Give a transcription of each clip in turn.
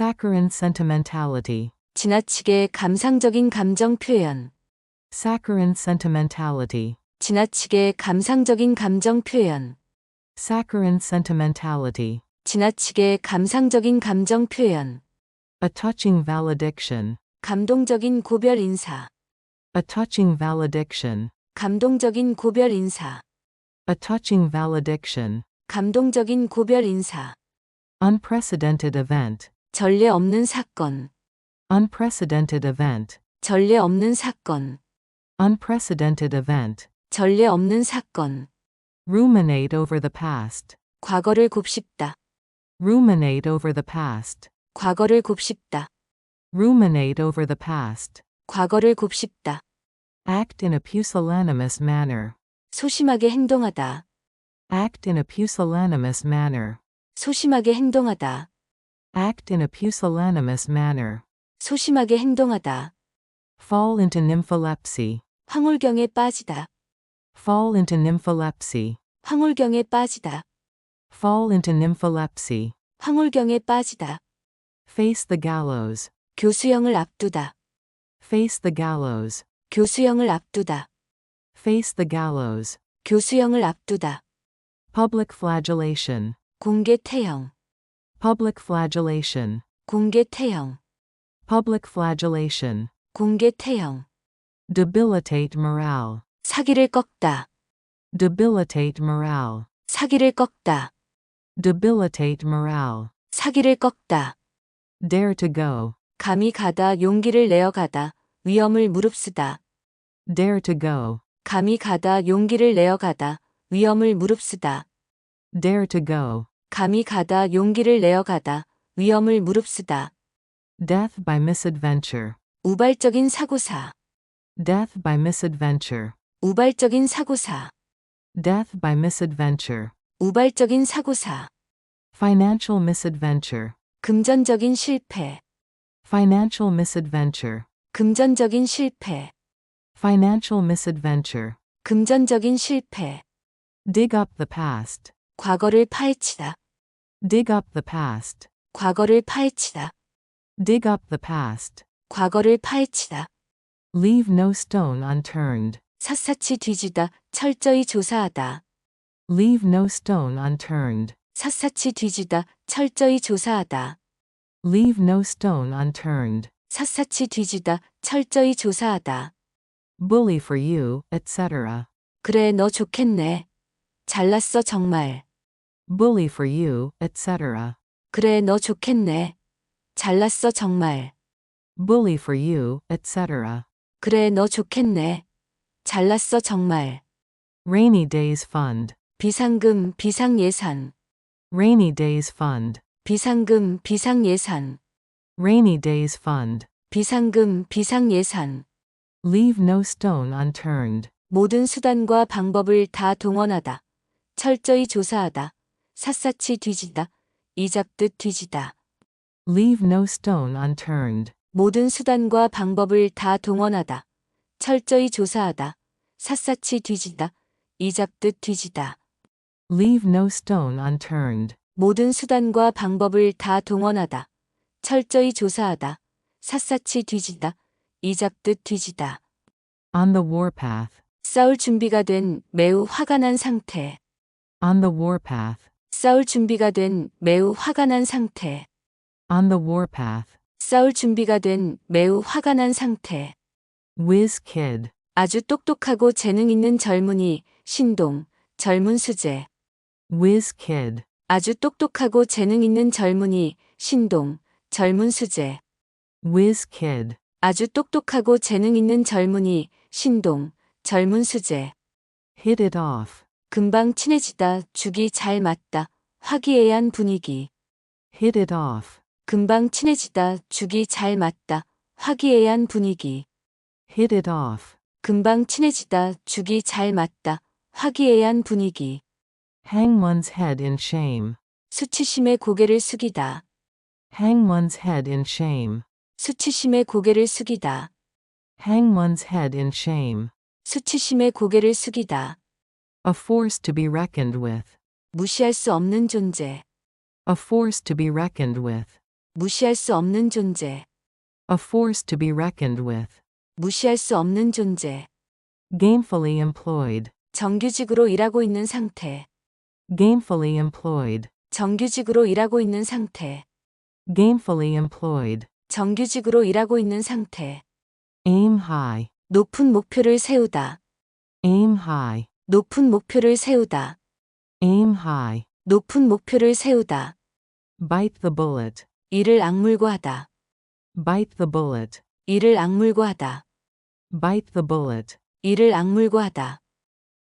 Saccharine sentimentality. 지나치게 감상적인 감정 표현. Saccharine sentimentality. 지나치게 감상적인 감정 표현. Saccharine sentimentality. 지나치게 감상적인 감정 표현. A touching valediction. 감동적인 고별 인사. A touching valediction. 감동적인 고별 인사. A touching valediction. 감동적인 고별 인사. Unprecedented event. 전례 없는 사건. Unprecedented event. 전례 없는 사건. Unprecedented event. 전례 없는 사건. Ruminate over the past. 과거를 곱씹다. Ruminate over the past. 과거를 곱씹다. Ruminate over the past. 과거를 곱씹다. Act in a pusillanimous manner. 소심하게 행동하다. Act in a pusillanimous manner. 소심하게 행동하다. Act in a pusillanimous manner. 소심하게 행동하다. Fall into nympholepsy. 황홀경에 빠지다. Fall into nympholepsy. 황홀경에 빠지다. Fall into nympholepsy. 황홀경에 빠지다. Face the gallows. 교수형을 앞두다. Face the gallows. 교수형을 앞두다. Face the gallows. 교수형을 앞두다. Public flagellation. 공개 태형. Public flagellation. 공개 태형. Public flagellation. 공개 태형. Debilitate morale. 사기를 꺾다. Debilitate morale. 사기를 꺾다. Debilitate morale. 사기를 꺾다. Dare to go. 감히 가다 용기를 내어 가다. 위험을 무릅쓰다. Dare to go. 감히 가다 용기를 내어 가다. 위험을 무릅쓰다. Dare to go. 감히 가다 용기를 내어 가다. 위험을 무릅쓰다. Death by misadventure. 우발적인 사고사. Death by misadventure. 우발적인 사고사. Death by misadventure. 우발적인 사고사. Financial misadventure. 금전적인 실패. Financial misadventure. 금전적인 실패. Financial misadventure. 금전적인 실패. Dig up the past. 과거를 파헤치다. Dig up the past. 과거를 파헤치다. Dig up the past. 과거를 파헤치다. Leave no stone unturned. 샅샅이 뒤지다. 철저히 조사하다. Leave no stone unturned. 샅샅이 뒤지다. 철저히 조사하다. Leave no stone unturned. 샅샅이 뒤지다. 철저히 조사하다. Bully for you, etc. 그래 너 좋겠네. 잘났어 정말. Bully for you, etc. 그래 너 좋겠네. 잘났어 정말. Bully for you, etc. 그래 너 좋겠네. 잘났어 정말. Rainy days fund. 비상금 비상예산. Rainy days fund. 비상금 비상예산. Rainy days fund. 비상금 비상예산. Leave no stone unturned. 모든 수단과 방법을 다 동원하다. 철저히 조사하다. 샅샅이 뒤지다. 이잡듯 뒤지다. Leave no stone unturned. 모든 수단과 방법을 다 동원하다. 철저히 조사하다. 샅샅이 뒤지다. 이잡듯 뒤지다. Leave no stone unturned. 모든 수단과 방법을 다 동원하다. 철저히 조사하다. 샅샅이 뒤지다. 이잡듯 뒤지다. On the warpath. 싸울 준비가 된 매우 화가 난 상태. On the warpath. 싸울 준비가 된 매우 화가 난 상태. On the warpath. 싸울 준비가 된 매우 화가 난 상태. Whiz kid. 아주 똑똑하고 재능 있는 젊은이, 신동, 젊은 수재. Whiz kid. 아주 똑똑하고 재능 있는 젊은이, 신동, 젊은 수재. Whiz kid. 아주 똑똑하고 재능 있는 젊은이, 신동, 젊은 수재. Hit it off. 금방 친해지다, 죽이 잘 맞다, 화기애애한 분위기. Hit it off. 금방 친해지다, 죽이 잘 맞다, 화기애애한 분위기. Hit it off. 금방 친해지다, 죽이 잘 맞다, 화기애애한 분위기. Hang one's head in shame. 수치심에 고개를 숙이다. Hang one's head in shame. 수치심에 고개를 숙이다. Hang one's head in shame. 수치심에 고개를 숙이다. A force to be reckoned with. 무시할 수 없는 존재. A force to be reckoned with. 무시할 수 없는 존재. A force to be reckoned with. 무시할 수 없는 존재. Gainfully employed. 정규직으로 일하고 있는 상태. Gainfully employed. 정규직으로 일하고 있는 상태. Gainfully employed. 정규직으로 일하고 있는 상태. Aim high. 높은 목표를 세우다. Aim high. 높은 목표를 세우다. Aim high. 높은 목표를 세우다. Bite the bullet. 이를 악물고 하다. Bite the bullet. 이를 악물고 하다. Bite the bullet. 이를 악물고 하다.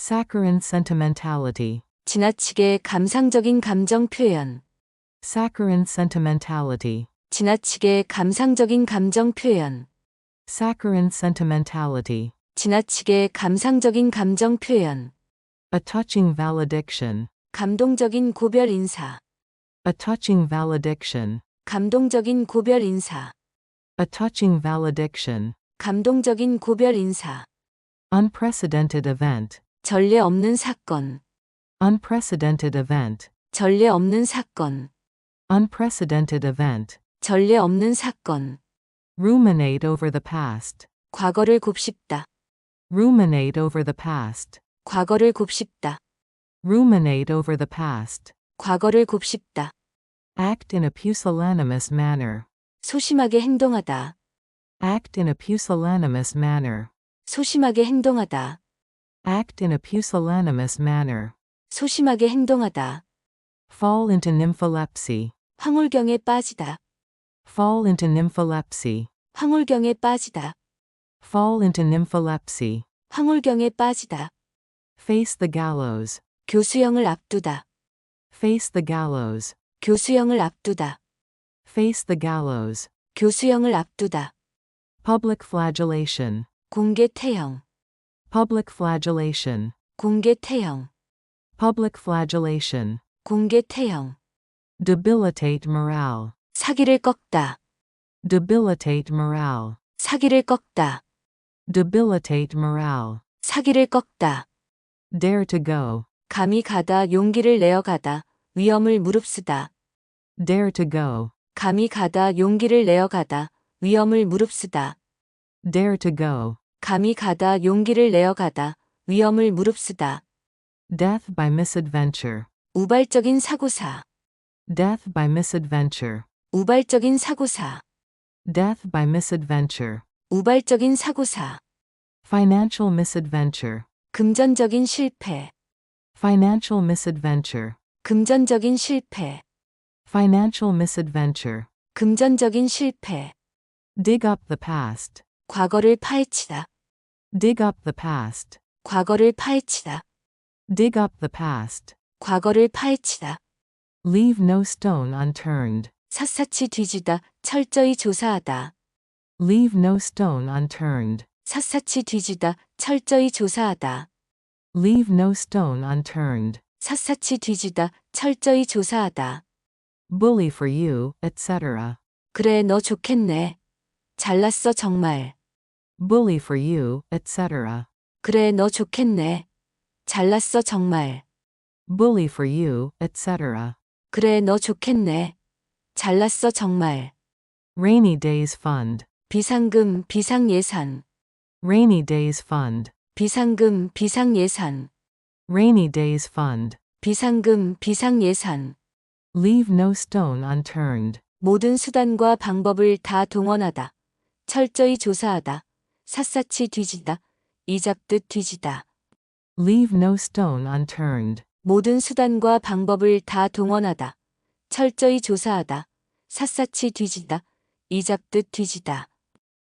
Saccharine sentimentality. 지나치게 감상적인 감정 표현. Saccharine sentimentality. 지나치게 감상적인 감정 표현. Saccharine sentimentality. 지나치게 감상적인 감정 표현. A touching valediction. 감동적인 고별 인사. A touching valediction. 감동적인 고별 인사. A touching valediction. 감동적인 고별 인사. Unprecedented event. 전례 없는 사건. Unprecedented event. 전례 없는 사건. Unprecedented event. 전례 없는 사건. Ruminate over the past. 과거를 곱씹다. Ruminate over the past. 과거를 곱씹다. Ruminate over the past. 과거를 곱씹다. Act in a pusillanimous manner. 소심하게 행동하다. Act in a pusillanimous manner. 소심하게 행동하다. Act in a pusillanimous manner. 소심하게 행동하다. Fall into nympholepsy. 황홀경에 빠지다. Fall into nympholepsy. 황홀경에 빠지다. Fall into nympholepsy. 황홀경에 빠지다. Face the gallows. 교수형을 앞두다. Face the gallows. 교수형을 앞두다. Face the gallows. 교수형을 앞두다. Public flagellation. 공개 태형. Public flagellation. 공개 태형. Public flagellation. 공개 태형. Debilitate morale. 사기를 꺾다. Debilitate morale. 사기를 꺾다. Debilitate morale. 사기를 꺾다. Dare to go. 감히 가다 용기를 내어 가다. 위험을 무릅쓰다. Dare to go. 감히 가다 용기를 내어 가다. 위험을 무릅쓰다. Dare to go. 감히 가다 용기를 내어 가다. 위험을 무릅쓰다. Death by misadventure. 우발적인 사고사. Death by misadventure. 우발적인 사고사. Death by misadventure. 우발적인 사고사. Financial misadventure. 금전적인 실패. Financial misadventure. 금전적인 실패. Financial misadventure. 금전적인 실패. Dig up the past. 과거를 파헤치다. Dig up the past. 과거를 파헤치다. Dig up the past. 과거를 파헤치다. Leave no stone unturned. 샅샅이 뒤지다. 철저히 조사하다. Leave no stone unturned. 샅샅이 뒤지다. 철저히 조사하다. Leave no stone unturned. 샅샅이 뒤지다. 철저히 조사하다. Bully for you, etc. 그래 너 좋겠네. 잘났어 정말. Bully for you, etc. 그래 너 좋겠네. 잘났어 정말. Bully for you, etc. 그래 너 좋겠네. 잘났어 정말. Rainy days fund. 비상금 비상예산. Rainy days fund. 비상금 비상예산. Rainy days fund. 비상금 비상예산. Leave no stone unturned. 모든 수단과 방법을 다 동원하다. 철저히 조사하다. 샅샅이 뒤지다. 이잡듯 뒤지다. Leave no stone unturned. 모든 수단과 방법을 다 동원하다. 철저히 조사하다. 샅샅이 뒤지다. 이잡듯 뒤지다.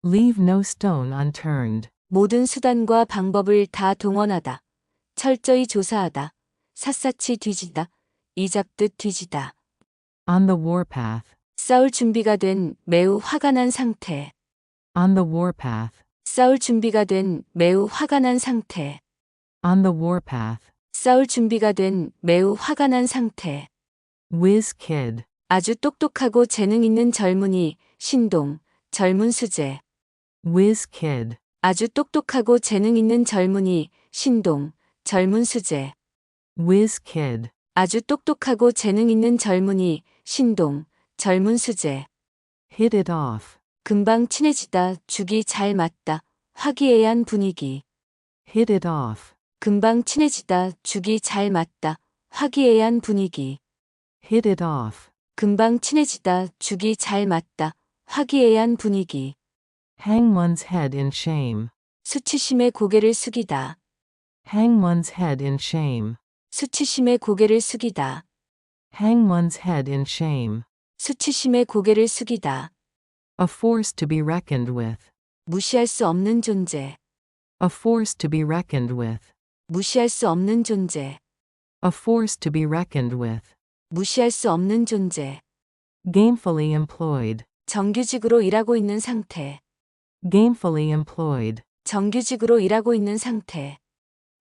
Leave no stone unturned. 모든 수단과 방법을 다 동원하다. 철저히 조사하다. 샅샅이 뒤지다. 이잡듯 뒤지다. On the warpath. 싸울 준비가 된 매우 화가 난 상태. On the warpath. 싸울 준비가 된 매우 화가 난 상태. On the warpath. 싸울 준비가 된 매우 화가 난 상태. Whiz kid. 아주 똑똑하고 재능 있는 젊은이, 신동, 젊은 수재. Whiz kid. 아주 똑똑하고 재능 있는 젊은이, 신동, 젊은 수재. Whiz kid. 아주 똑똑하고 재능 있는 젊은이, 신동, 젊은 수재. Hit it off. 금방 친해지다, 죽이 잘 맞다, 화기애애한 분위기. Hit it off. 금방 친해지다, 죽이 잘 맞다, 화기애애한 분위기. Hit it off. 금방 친해지다, 죽이 잘 맞다, 화기애애한 분위기. Hang one's head in shame. 수치심에 고개를 숙이다. Hang one's head in shame. 수치심에 고개를 숙이다. Hang one's head in shame. 수치심에 고개를 숙이다. A force to be reckoned with. 무시할 수 없는 존재. A force to be reckoned with. 무시할 수 없는 존재. A force to be reckoned with. 무시할 수 없는 존재. Gainfully employed. 정규직으로 일하고 있는 상태. Gainfully employed. 정규직으로 일하고 있는 상태.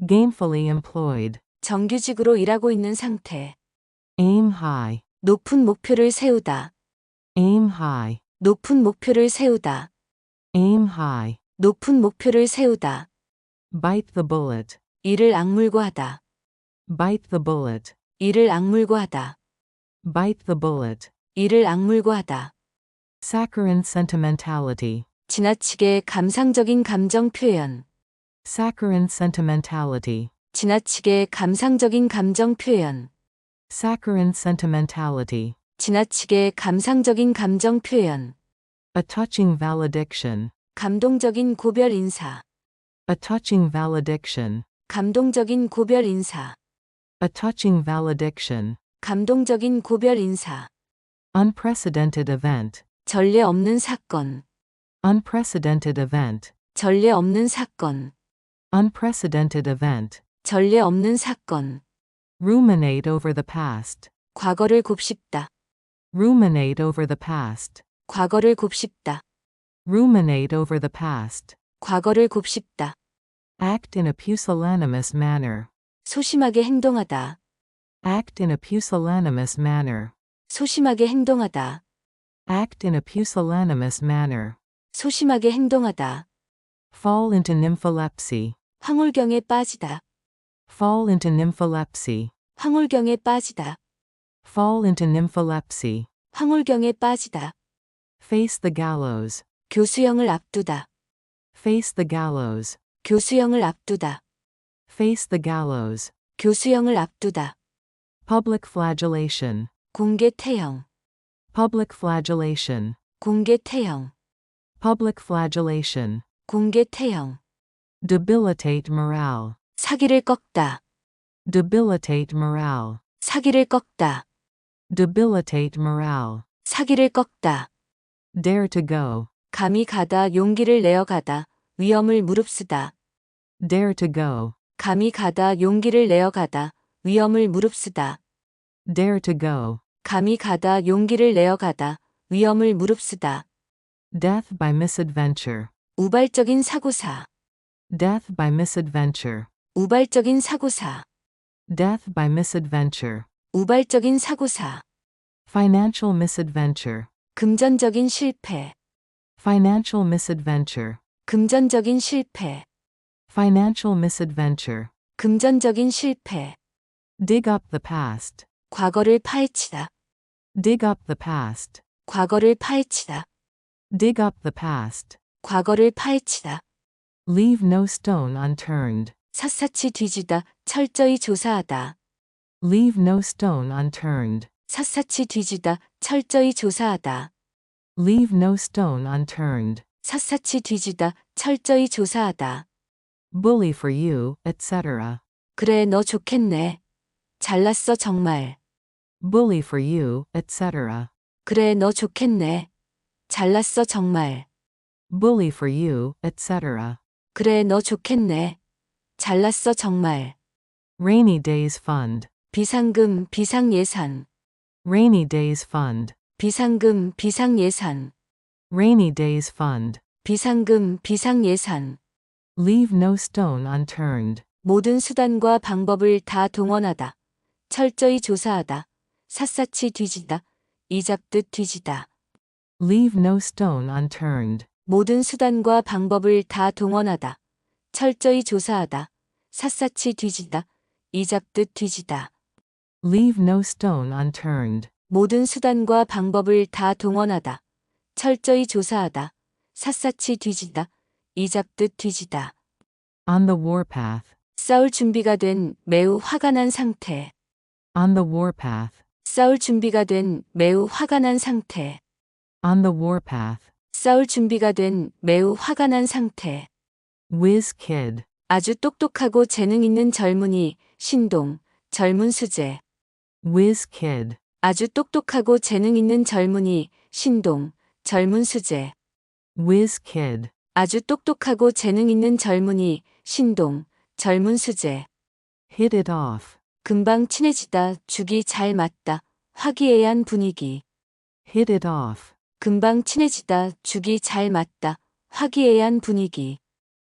Gainfully employed. 정규직으로 일하고 있는 상태. Aim high. 높은 목표를 세우다. Aim high. 높은 목표를 세우다. Aim high. 높은 목표를 세우다. Bite the bullet. 이를 악물고 하다. Bite the bullet. 이를 악물고 하다. Bite the bullet. 이를 악물고 하다. Saccharine sentimentality. 지나치게 감상적인 감정 표현. Saccharine sentimentality. 지나치게 감상적인 감정 표현. Saccharine sentimentality. 지나치게 감상적인 감정 표현. A touching valediction. 감동적인 고별 인사. A touching valediction. 감동적인 고별 인사. A touching valediction. 감동적인 고별 인사. Unprecedented event. 전례 없는 사건. Unprecedented event. 전례 없는 사건. Unprecedented event. 전례 없는 사건. Ruminate over the past. 과거를 곱씹다. Ruminate over the past. 과거를 곱씹다. Ruminate over the past. 과거를 곱씹다. Act in a pusillanimous manner. 소심하게 행동하다. Act in a pusillanimous manner. 소심하게 행동하다. Act in a pusillanimous manner. 소심하게 행동하다. Fall into nympholepsy. 황홀경에 빠지다. Fall into nympholepsy. 황홀경에 빠지다. Fall into nympholepsy. 황홀경에 빠지다. Face the gallows. 교수형을 앞두다. Face the gallows. 교수형을 앞두다. Face the gallows. 교수형을 앞두다. Public flagellation. 공개 태형. Public flagellation. 공개 태형. Public flagellation. 공개 태형. Debilitate morale. 사기를 꺾다. Debilitate morale. 사기를 꺾다. Debilitate morale. 사기를 꺾다. Dare to go. 감히 가다 용기를 내어 가다. 위험을 무릅쓰다. Dare to go. 감히 가다 용기를 내어 가다. 위험을 무릅쓰다. Dare to go. 감히 가다 용기를 내어 가다. 위험을 무릅쓰다. Death by misadventure. 우발적인 사고사. Death by misadventure. 우발적인 사고사. Death by misadventure. 우발적인 사고사. Financial misadventure. 금전적인 실패. Financial misadventure. 금전적인 실패. Financial misadventure. 금전적인 실패. Dig up the past. 과거를 파헤치다. Dig up the past. 과거를 파헤치다. Dig up the past. 과거를 파헤치다. Leave no stone unturned. 샅샅이 뒤지다. 철저히 조사하다. Leave no stone unturned. 샅샅이 뒤지다. 철저히 조사하다. Leave no stone unturned. 샅샅이 뒤지다. 철저히 조사하다. Bully for you, etc. 그래 너 좋겠네. 잘났어 정말. Bully for you, etc. 그래 너 좋겠네. 잘났어 정말. Bully for you, etc. 그래 너 좋겠네. 잘났어 정말. Rainy days fund. 비상금 비상예산. Rainy days fund. 비상금 비상예산. Rainy days fund. 비상금 비상예산. Leave no stone unturned. 모든 수단과 방법을 다 동원하다. 철저히 조사하다. 샅샅이 뒤지다. 이잡듯 뒤지다. Leave no stone unturned. 모든 수단과 방법을 다 동원하다. 철저히 조사하다. 샅샅이 뒤지다. 이잡듯 뒤지다. Leave no stone unturned. 모든 수단과 방법을 다 동원하다. 철저히 조사하다, 샅샅이 뒤지다, 이잡듯 뒤지다. On the warpath. 싸울 준비가 된 매우 화가 난 상태. On the warpath. 싸울 준비가 된 매우 화가 난 상태. On the warpath. 싸울 준비가 된 매우 화가 난 상태. Whiz kid. 아주 똑똑하고 재능 있는 젊은이, 신동, 젊은 수재. Whiz kid. 아주 똑똑하고 재능 있는 젊은이, 신동, 젊은 수재. Whiz kid. 아주 똑똑하고 재능 있는 젊은이, 신동, 젊은 수재. Hit it off. 금방 친해지다, 죽이 잘 맞다, 화기애애한 분위기. Hit it off. 금방 친해지다, 죽이 잘 맞다, 화기애애한 분위기.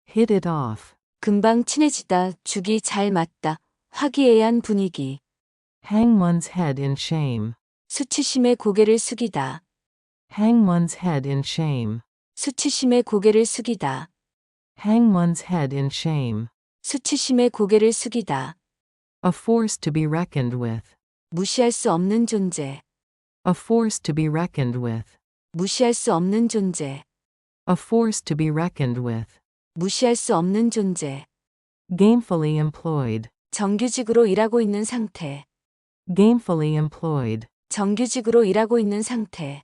Hit it off. 금방 친해지다, 죽이 잘 맞다, 화기애애한 분위기. Hang one's head in shame. 수치심에 고개를 숙이다. Hang one's head in shame. 수치심에 고개를 숙이다. Hang one's head in shame. 수치심에 고개를 숙이다. A force to be reckoned with. 무시할 수 없는 존재. A force to be reckoned with. 무시할 수 없는 존재. A force to be reckoned with. 무시할 수 없는 존재. Gainfully employed. 정규직으로 일하고 있는 상태. Gainfully employed. 정규직으로 일하고 있는 상태.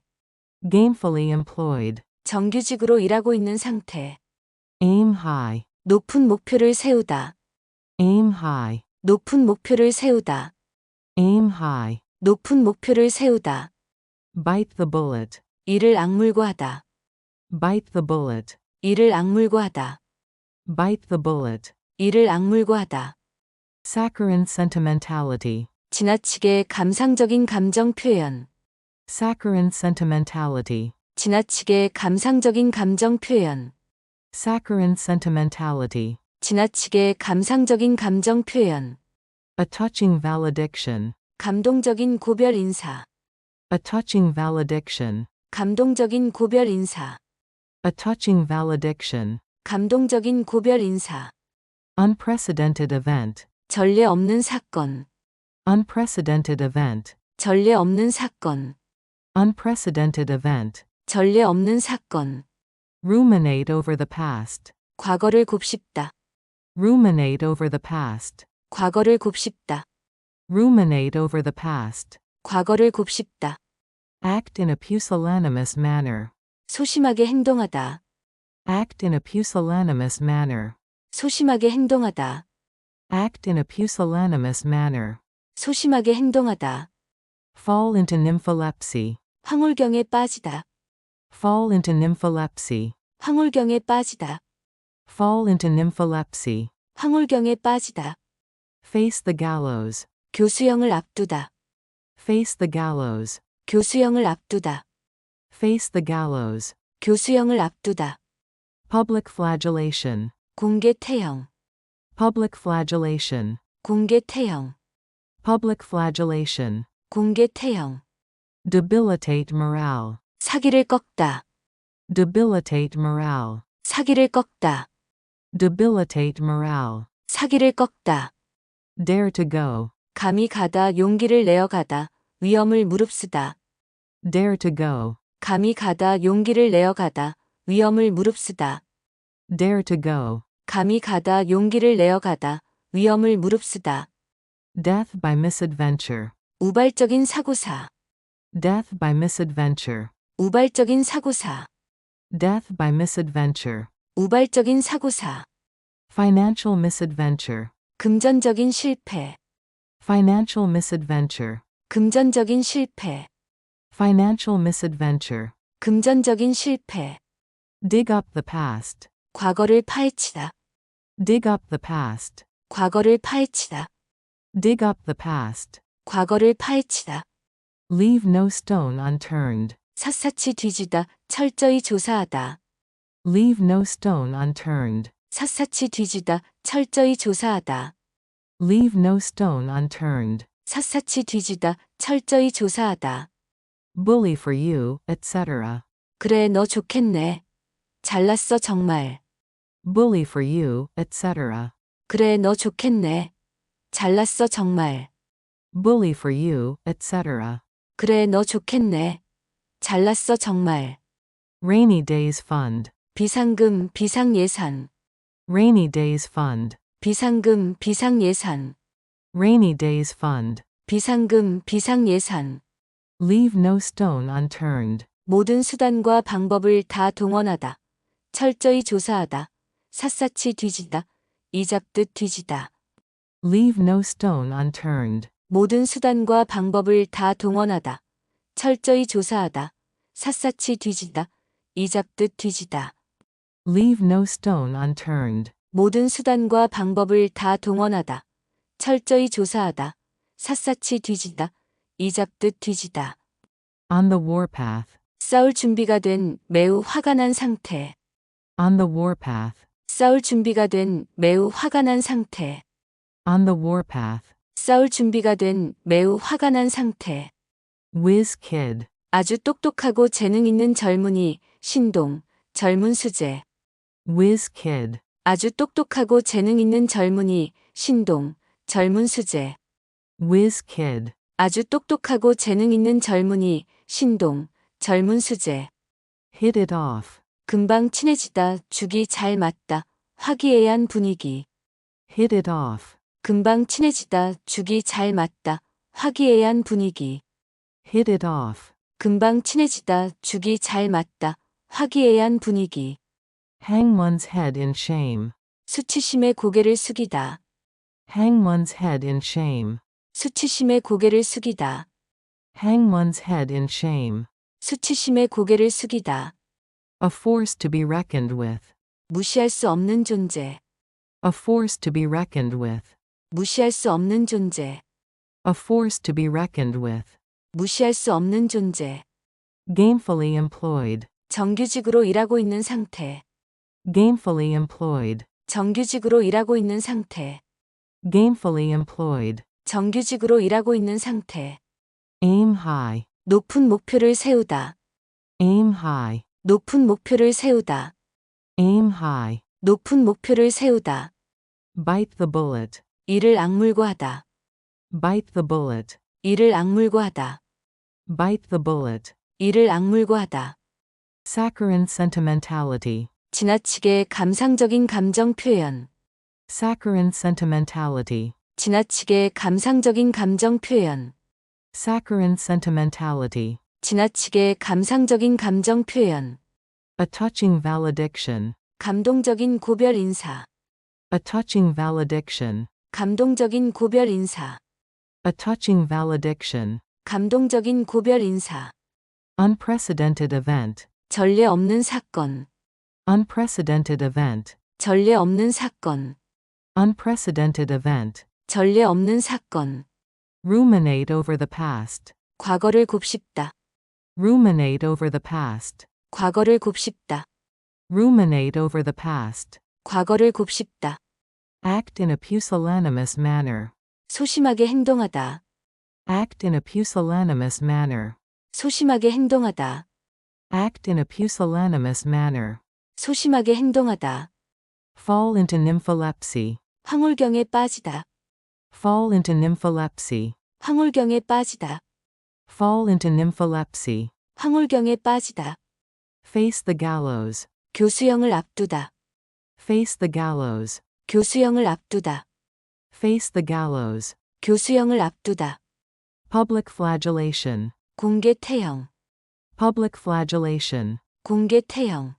Gainfully employed. 정규직으로 일하고 있는 상태. Aim high. 높은 목표를 세우다. Aim high. 높은 목표를 세우다. Aim high. 높은 목표를 세우다. Bite the bullet. 이를 악물고 하다. Bite the bullet. 이를 악물고 하다. Bite the bullet. 이를 악물고 하다. Saccharine sentimentality. 지나치게 감상적인 감정 표현. Saccharine sentimentality. 지나치게 감상적인 감정 표현. Saccharine sentimentality. 지나치게 감상적인 감정 표현. A touching valediction. 감동적인 고별 인사. A touching valediction. 감동적인 고별 인사. A touching valediction. 감동적인 고별 인사. Unprecedented event. 전례 없는 사건. Unprecedented event. 전례 없는 사건. Unprecedented event. 전례 없는 사건. Ruminate over the past. 과거를 곱씹다. Ruminate over the past. 과거를 곱씹다. Ruminate over the past. 과거를 곱씹다. Act in a pusillanimous manner. 소심하게 행동하다. Act in a pusillanimous manner. 소심하게 행동하다. Act in a pusillanimous manner. 소심하게 행동하다. Fall into nympholepsy. 황홀경에 빠지다. Fall into nympholepsy. 황홀경에 빠지다. Fall into nympholepsy. 황홀경에 빠지다. Face the gallows. 교수형을 앞두다. Face the gallows. 교수형을 앞두다. Face the gallows. 교수형을 앞두다. Public flagellation. 공개 태형. Public flagellation. 공개 태형. Public flagellation. 공개 태형. Debilitate morale. 사기를 꺾다. Debilitate morale. 사기를 꺾다. Debilitate morale. 사기를 꺾다. Dare to go. 감히 가다 용기를 내어 가다. 위험을 무릅쓰다. Dare to go. 감히 가다 용기를 내어 가다. 위험을 무릅쓰다. Dare to go. 감히 가다 용기를 내어 가다. 위험을 무릅쓰다. Death by misadventure. 우발적인 사고사. Death by misadventure. 우발적인 사고사. Death by misadventure. 우발적인 사고사. Financial misadventure. 금전적인 실패. Financial misadventure. 금전적인 실패. Financial misadventure. 금전적인 실패. Dig up the past. 과거를 파헤치다. Dig up the past. 과거를 파헤치다. Dig up the past. 과거를 파헤치다. Leave no stone unturned. 샅샅이 뒤지다. 철저히 조사하다. Leave no stone unturned. 샅샅이 뒤지다. 철저히 조사하다. Leave no stone unturned. 샅샅이 뒤지다. 철저히 조사하다. Bully for you, etc. 그래 너 좋겠네. 잘났어 정말. Bully for you, etc. 그래 너 좋겠네. 잘났어 정말. Bully for you, etc. 그래 너 좋겠네. 잘났어 정말. Rainy days fund. 비상금, 비상예산. Rainy days fund. 비상금, 비상예산. Rainy days fund. 비상금, 비상예산. Leave no stone unturned. 모든 수단과 방법을 다 동원하다. 철저히 조사하다. 샅샅이 뒤지다. 이잡듯 뒤지다. Leave no stone unturned. 모든 수단과 방법을 다 동원하다. 철저히 조사하다. 샅샅이 뒤지다. 이잡듯 뒤지다. Leave no stone unturned. 모든 수단과 방법을 다 동원하다. 철저히 조사하다. 샅샅이 뒤지다. 이잡듯 뒤지다. On the warpath. 싸울 준비가 된 매우 화가 난 상태. On the warpath. 싸울 준비가 된 매우 화가 난 상태. On the warpath. 싸울 준비가 된 매우 화가 난 상태. Whiz kid. 아주 똑똑하고 재능 있는 젊은이, 신동, 젊은 수재. Whiz kid. 아주 똑똑하고 재능 있는 젊은이, 신동, 젊은 수재. Whiz kid. 아주 똑똑하고 재능 있는 젊은이, 신동, 젊은 수재. Hit it off. 금방 친해지다, 죽이 잘 맞다, 화기애애한 분위기. Hit it off. 금방 친해지다, 죽이 잘 맞다, 화기애애한 분위기. Hit it off. 금방 친해지다, 죽이 잘 맞다, 화기애애한 분위기. Hang one's head in shame. 수치심에 고개를 숙이다. Hang one's head in shame. 수치심에 고개를 숙이다. Hang one's head in shame. 수치심에 고개를 숙이다. A force to be reckoned with. 무시할 수 없는 존재. A force to be reckoned with. 무시할 수 없는 존재. A force to be reckoned with. 무시할 수 없는 존재. Gainfully employed. 정규직으로 일하고 있는 상태. Gainfully employed. 정규직으로 일하고 있는 상태. Gainfully employed. 정규직으로 일하고 있는 상태. Aim high. 높은 목표를 세우다. Aim high. 높은 목표를 세우다. Aim high. 높은 목표를 세우다. Bite the bullet. 이를 악물고 하다. Bite the bullet. 이를 악물고 하다. Bite the bullet. 이를 악물고 하다. Saccharine sentimentality. 지나치게 감상적인 감정 표현. Saccharine sentimentality. 지나치게 감상적인 감정 표현. Saccharine sentimentality. 지나치게 감상적인 감정 표현. A touching valediction. 감동적인 고별 인사. A touching valediction. 감동적인 고별 인사. A touching valediction. 감동적인 고별 인사. Unprecedented event. 전례 없는 사건. Unprecedented event. 전례 없는 사건. Unprecedented event. 전례 없는 사건. Ruminate over the past. 과거를 곱씹다. Ruminate over the past. 과거를 곱씹다. Ruminate over the past. 과거를 곱씹다. Act in a pusillanimous manner. 소심하게 행동하다. Act in a pusillanimous manner. 소심하게 행동하다. Act in a pusillanimous manner. 소심하게 행동하다. Fall into nympholepsy. 황홀경에 빠지다. Fall into nympholepsy. 황홀경에 빠지다. Fall into nympholepsy. 황홀경에 빠지다. Face the gallows. 교수형을 앞두다. Face the gallows. 교수형을 앞두다. Face the gallows. 교수형을 앞두다. Public flagellation. 공개 태형. Public flagellation. 공개 태형.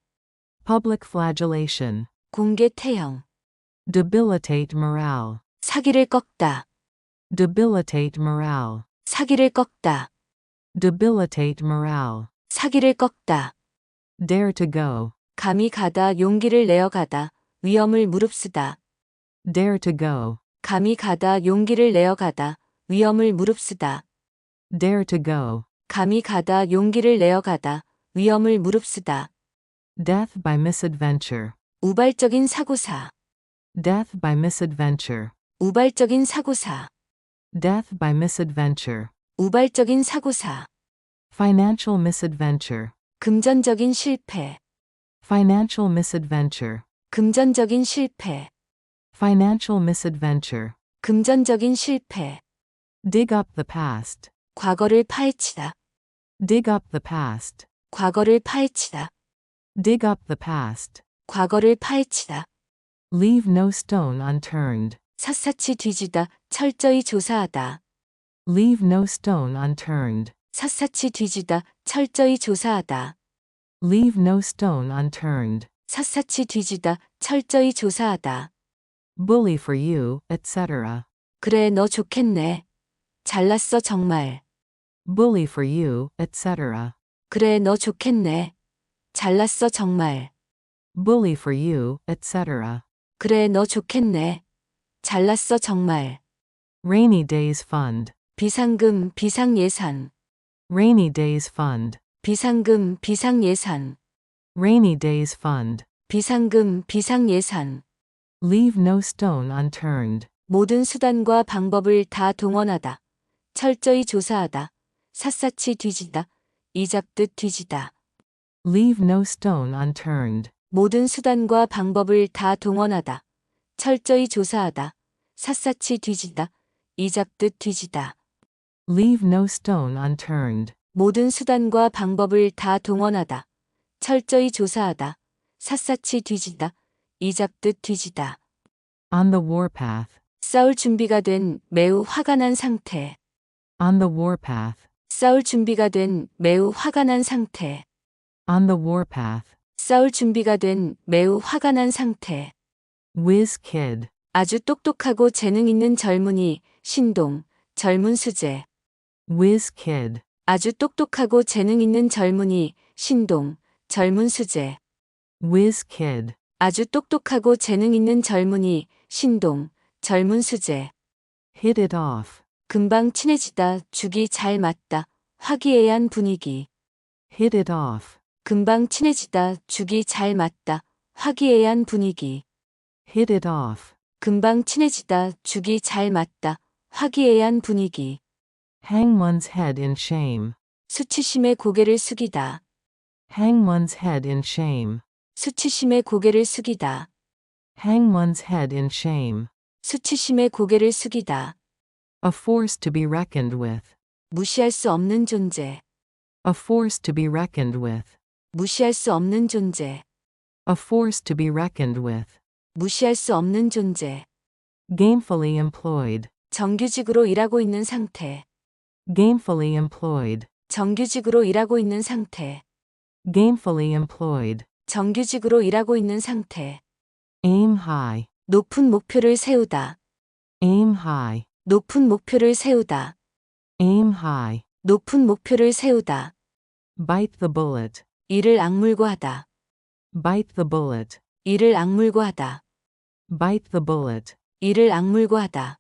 Public flagellation. 공개 태형. Debilitate morale. 사기를 꺾다. Debilitate morale. 사기를 꺾다. Debilitate morale. 사기를 꺾다. Dare to go. 감히 가다 용기를 내어 가다. 위험을 무릅쓰다. Dare to go. 감히 가다 용기를 내어 가다. 위험을 무릅쓰다. Dare to go. 감히 가다 용기를 내어 가다. 위험을 무릅쓰다. Death by misadventure. 우발적인 사고사. Death by misadventure. 우발적인 사고사. Death by misadventure. 우발적인 사고사. Financial misadventure. 금전적인 실패. Financial misadventure. 금전적인 실패. Financial misadventure. 금전적인 실패. Dig up the past. 과거를 파헤치다. Dig up the past. 과거를 파헤치다. Dig up the past. 과거를 파헤치다. Leave no stone unturned. 샅샅이 뒤지다, 철저히 조사하다. Leave no stone unturned. 샅샅이 뒤지다, 철저히 조사하다. Leave no stone unturned. 샅샅이 뒤지다, 철저히 조사하다. Bully for you, etc. 그래, 너 좋겠네. 잘났어, 정말. Bully for you, etc. 그래, 너 좋겠네. 잘났어, 정말. Bully for you, etc. 그래, 너 좋겠네. 잘났어, 정말. Rainy days fund. 비상금, 비상예산. Rainy days fund. 비상금, 비상예산. Rainy days fund. 비상금, 비상예산. Leave no stone unturned. 모든 수단과 방법을 다 동원하다. 철저히 조사하다. 샅샅이 뒤지다. 이잡듯 뒤지다. Leave no stone unturned. 모든 수단과 방법을 다 동원하다. 철저히 조사하다. 샅샅이 뒤지다. 이잡듯 뒤지다. Leave no stone unturned. 모든 수단과 방법을 다 동원하다. 철저히 조사하다. 샅샅이 뒤지다. 이잡듯 뒤지다. On the warpath. 싸울 준비가 된 매우 화가 난 상태. On the warpath. 싸울 준비가 된 매우 화가 난 상태. On the warpath. 싸울 준비가 된 매우 화가 난 상태. Whiz kid. 아주 똑똑하고 재능 있는 젊은이, 신동, 젊은 수재. Whiz kid. 아주 똑똑하고 재능 있는 젊은이, 신동, 젊은 수재. Whiz kid. 아주 똑똑하고 재능 있는 젊은이, 신동, 젊은 수재. Hit it off. 금방 친해지다, 죽이 잘 맞다, 화기애애한 분위기. Hit it off. 금방 친해지다, 죽이 잘 맞다, 화기애애한 분위기. Hit it off. 금방 친해지다, 죽이 잘 맞다, 화기애애한 분위기. Hang one's head in shame. 수치심에 고개를 숙이다. Hang one's head in shame. 수치심에 고개를 숙이다. Hang one's head in shame. 수치심에 고개를 숙이다. A force to be reckoned with. 무시할 수 없는 존재. A force to be reckoned with. 무시할 수 없는 존재. A force to be reckoned with. 무시할 수 없는 존재. Gainfully employed. 정규직으로 일하고 있는 상태. Gainfully employed. 정규직으로 일하고 있는 상태. Gainfully employed. 정규직으로 일하고 있는 상태. Aim high. 높은 목표를 세우다. Aim high. 높은 목표를 세우다. Aim high. 높은 목표를 세우다. Bite the bullet. 이를 악물고 하다. Bite the bullet. 이를 악물고 하다. Bite the bullet. 이를 악물고 하다.